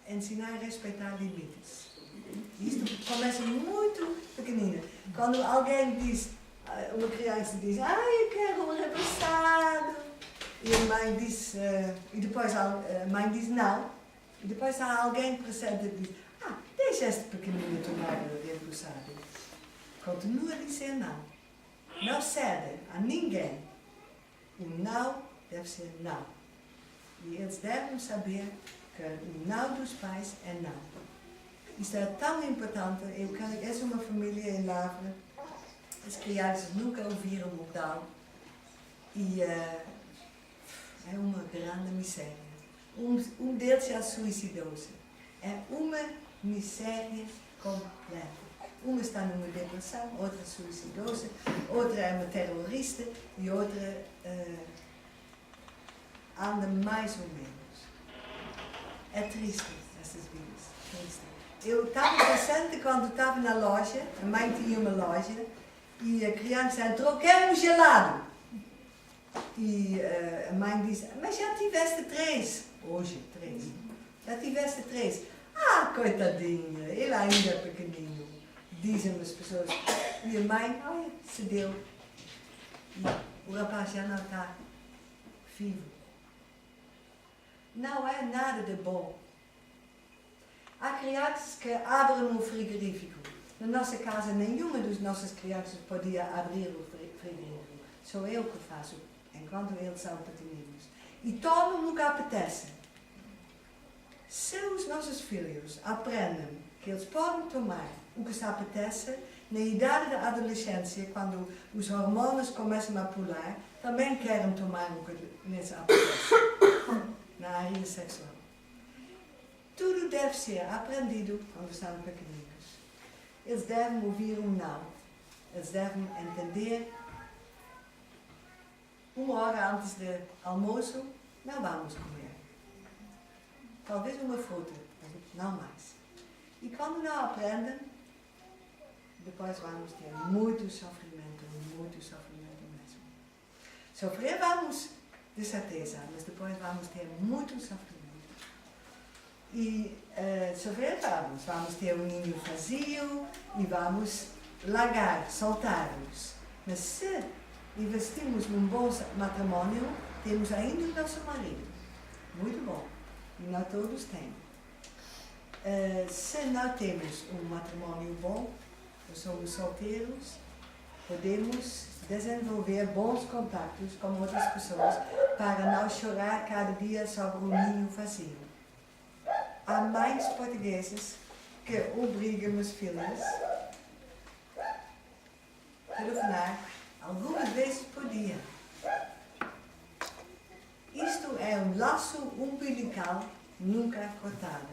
S1: ensinar a respeitar limites. Isto começa muito pequenino. Quando alguém diz, uma criança diz, eu quero um repassado, e a mãe diz, e depois a mãe diz não, e depois há alguém presente que diz, deixa este pequenino tomar dentro do sábio. Continua a dizer não. Não cede a ninguém. O não deve ser não. E eles devem saber que o não dos pais é não. Isso é tão importante. Essa é uma família em Lavra. As crianças nunca ouviram o tal. E é uma grande miséria. Um deles já suicidou-se. É uma miséria completa. Uma está numa depressão, outra suicidou-se, outra é uma terrorista e outra anda mais ou menos. É triste essas vidas. Triste. Eu estava presente quando estava na loja, a mãe tinha uma loja e a criança entrou, quer um gelado. E a mãe disse, mas já tiveste 3. Hoje, 3. Já tiveste 3. Coitadinha, ele ainda é pequenino. Dizem as pessoas. E a mãe, se deu. O rapaz já não está vivo. Não é nada de bom. Há crianças que abrem o frigorífico. Na nossa casa, nenhuma das nossas crianças podia abrir o frigorífico. Sou eu que faço, enquanto eles são pequeninos. E tomam o que apetece. Se os nossos filhos aprendem que eles podem tomar o que se apetece, na idade da adolescência, quando os hormônios começam a pular, também querem tomar o que lhes apetece, na área sexual. Tudo deve ser aprendido quando são pequeninos. Eles devem ouvir um não. Eles devem entender, 1 hora antes do almoço, não vamos comer. Talvez uma fruta, não mais. E quando não aprendem, depois vamos ter muito sofrimento mesmo. Sofrer vamos, de certeza, mas depois vamos ter muito sofrimento. E sofrer vamos ter um ninho vazio e vamos largar, soltar-nos. Mas se investimos num bom matrimônio, temos ainda o nosso marido. Muito bom. E não todos têm. Se não temos um matrimônio bom, ou somos solteiros, podemos desenvolver bons contatos com outras pessoas para não chorar cada dia sobre um ninho vazio. Há mães portuguesas que obrigam os filhos a telefonar algumas vezes por dia. Isto é um laço umbilical nunca cortado.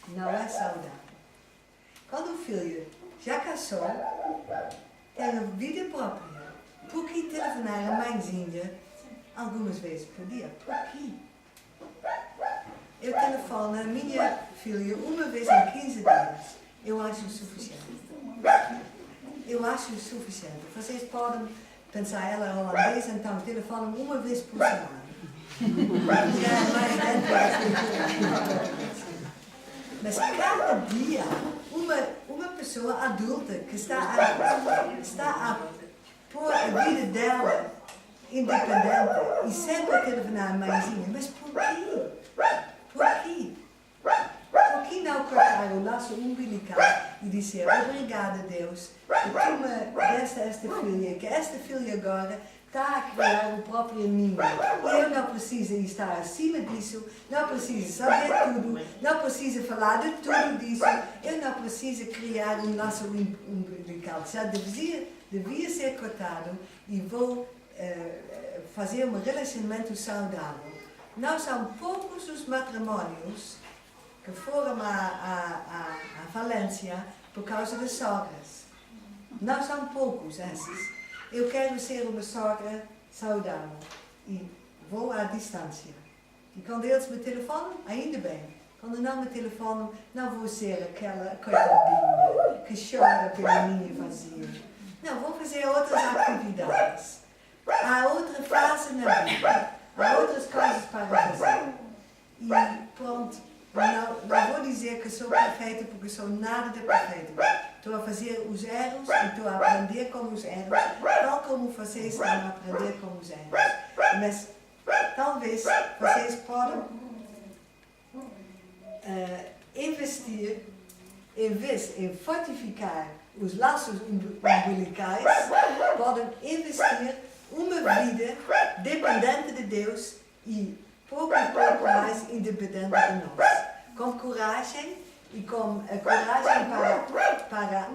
S1: Não é saudável. Quando o filho já casou, tem a vida própria. Por que telefonar a mãezinha algumas vezes por dia? Por quê? Eu telefono a minha filha uma vez em 15 dias. Eu acho suficiente. Vocês podem pensar, ela é holandesa, então telefonam uma vez por semana. Já é mais dentro. Mas cada dia, uma pessoa adulta que está a pôr a vida dela independente e sempre a telefonar a mãezinha, mas por quê? Por que não cortar o laço umbilical e dizer obrigada, Deus, que tu me deste esta filha, que esta filha agora está a criar o próprio ninho. Eu não preciso estar acima disso, não preciso saber tudo, não preciso falar de tudo disso, eu não preciso criar um laço umbilical. Já devia ser cortado e vou fazer um relacionamento saudável. Não são poucos os matrimônios que foram à falência por causa das sogras. Não são poucos esses. Eu quero ser uma sogra saudável e vou à distância. E quando eles me telefonam, ainda bem. Quando não me telefonam, não vou ser aquela coitadinha que chora pelo ninho vazio. Não, vou fazer outras atividades. Há outra fase na vida. Há outras coisas para fazer. E pronto, não vou dizer que sou perfeita porque sou nada de perfeito. Estou a fazer os erros e estou a aprender com os erros, tal como vocês estão a aprender com os erros. Mas talvez vocês podem investir, em vez de fortificar os laços umbilicais, podem investir uma vida dependente de Deus e pouco mais independente de nós. Com coragem e com a coragem para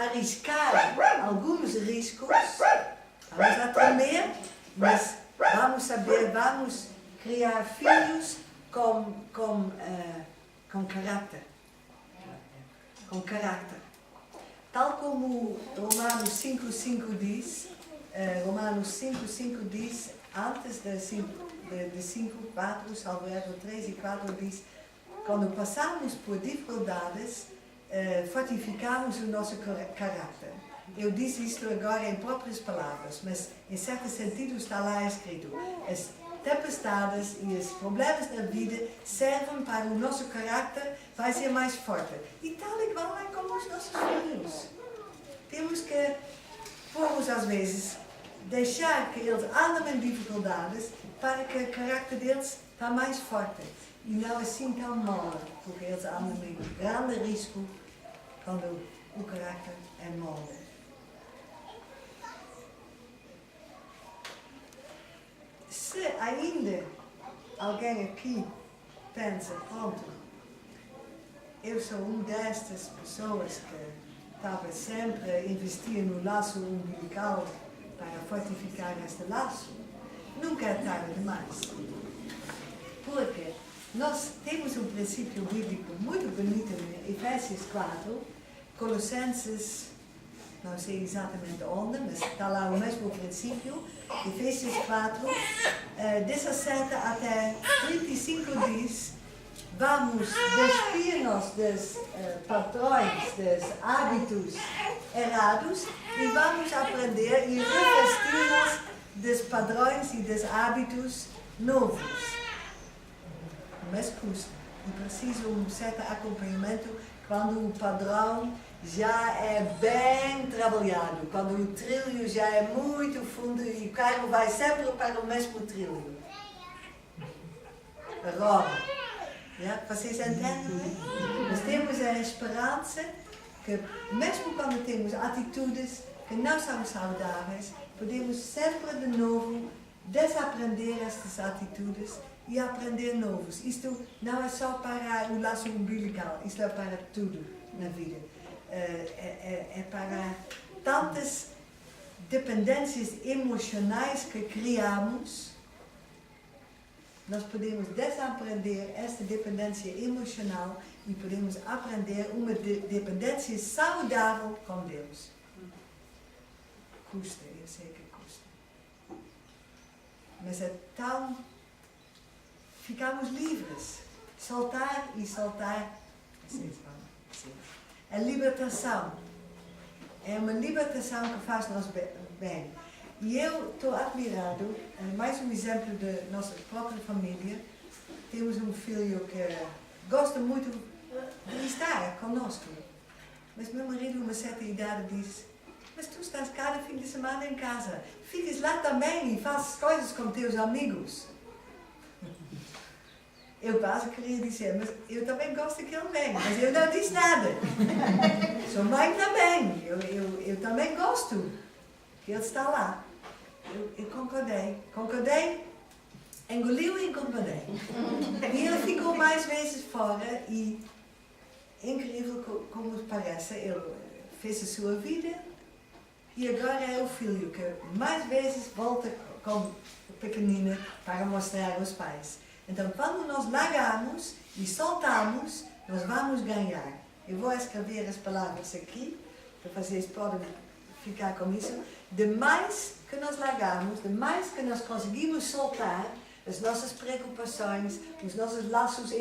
S1: arriscar alguns riscos, vamos a tremer, mas vamos saber, vamos criar filhos com caráter. Com caráter. Tal como Romanos 5:5 diz, Romanos 5:5 diz, antes de 5:4, salvo erro 3 e 4 diz, quando passamos por dificuldades, fortificamos o nosso caráter. Eu disse isto agora em próprias palavras, mas em certo sentido está lá escrito. As tempestades e os problemas da vida servem para o nosso caráter vai ser mais forte. E tal igual é como os nossos filhos. Temos que, poucos às vezes, deixar que eles andem em dificuldades para que o caráter deles está mais forte. E não assim tão mole, porque eles andam em grande risco quando o caráter é mole. Se ainda alguém aqui pensa, pronto, eu sou uma destas pessoas que estava sempre a investir no laço umbilical para fortificar este laço, nunca é tarde demais. Porque nós temos um princípio bíblico muito bonito em Efésios 4, Colossenses, não sei exatamente onde, mas está lá o mesmo princípio, Efésios 4, 17 até 35 diz, vamos despir-nos dos padrões, dos hábitos errados e vamos aprender e revestir-nos dos padrões e dos hábitos novos. Mas custa. E precisa um certo acompanhamento quando o padrão já é bem trabalhado, quando o trilho já é muito fundo e o carro vai sempre para o mesmo trilho. A roda. Ja? Vocês entendem? Nós temos a esperança que, mesmo quando temos atitudes que não são saudáveis, podemos sempre de novo desaprender estas atitudes e aprender novos. Isto não é só para o laço umbilical, isto é para tudo na vida. É para tantas dependências emocionais que criamos, nós podemos desaprender esta dependência emocional e podemos aprender uma dependência saudável com Deus. Custa, eu sei que custa. Mas é tão... Ficamos livres. Soltar e soltar. Vocês vão dizer. A libertação. É uma libertação que faz nos bem. E eu estou admirado, mais um exemplo da nossa própria família. Temos um filho que gosta muito de estar conosco. Mas meu marido, a uma certa idade, diz, mas tu estás cada fim de semana em casa. Ficas lá também e fazes coisas com teus amigos. Eu quase queria dizer, mas eu também gosto que ele venha, mas eu não disse nada. Sua mãe também, eu também gosto que ele está lá. Eu concordei, engoliu e concordei. E ele ficou mais vezes fora e, incrível como parece, ele fez a sua vida e agora é o filho que mais vezes volta com a pequenina para mostrar aos pais. Então, quando nós largamos e soltamos, nós vamos ganhar. Eu vou escrever as palavras aqui, para vocês podem ficar com isso. De mais que nós largamos, de mais que nós conseguimos soltar as nossas preocupações, os nossos laços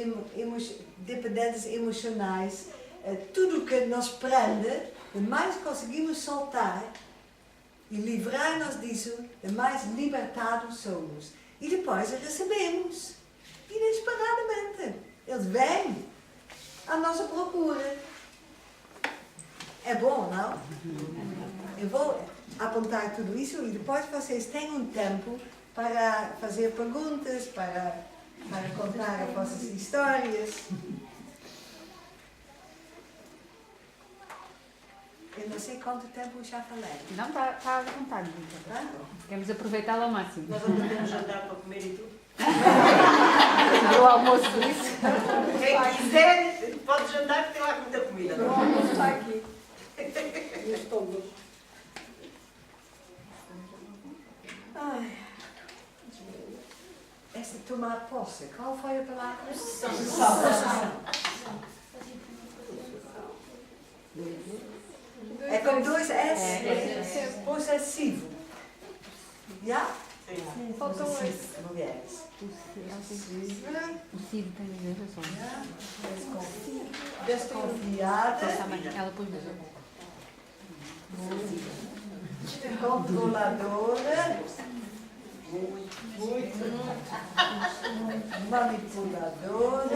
S1: dependentes emocionais, tudo que nos prende, de mais conseguimos soltar e livrar-nos disso, de mais libertados somos. E depois recebemos. Inesperadamente. Eles vêm à nossa procura. É bom, não? Eu vou apontar tudo isso e depois vocês têm um tempo para fazer perguntas, para contar as vossas histórias. Eu não sei quanto tempo já falei.
S2: Não, está à vontade, Rita.
S1: Tá?
S2: Queremos aproveitá-lo ao máximo.
S4: Nós ainda temos jantar para comer e tudo.
S2: O almoço disso.
S4: Quem quiser, pode jantar que tem lá muita comida.
S3: O almoço está aqui.
S1: Ai. Essa tomar posse, qual foi a palavra? Possessão. É com dois S. Possessivo. Já?
S4: Sim.
S3: Faltam oito.
S1: Mulheres.
S2: O Cid tem a ver só.
S1: Desconfiada.
S2: Ela pôs mesmo.
S1: Controladora. Manipuladora.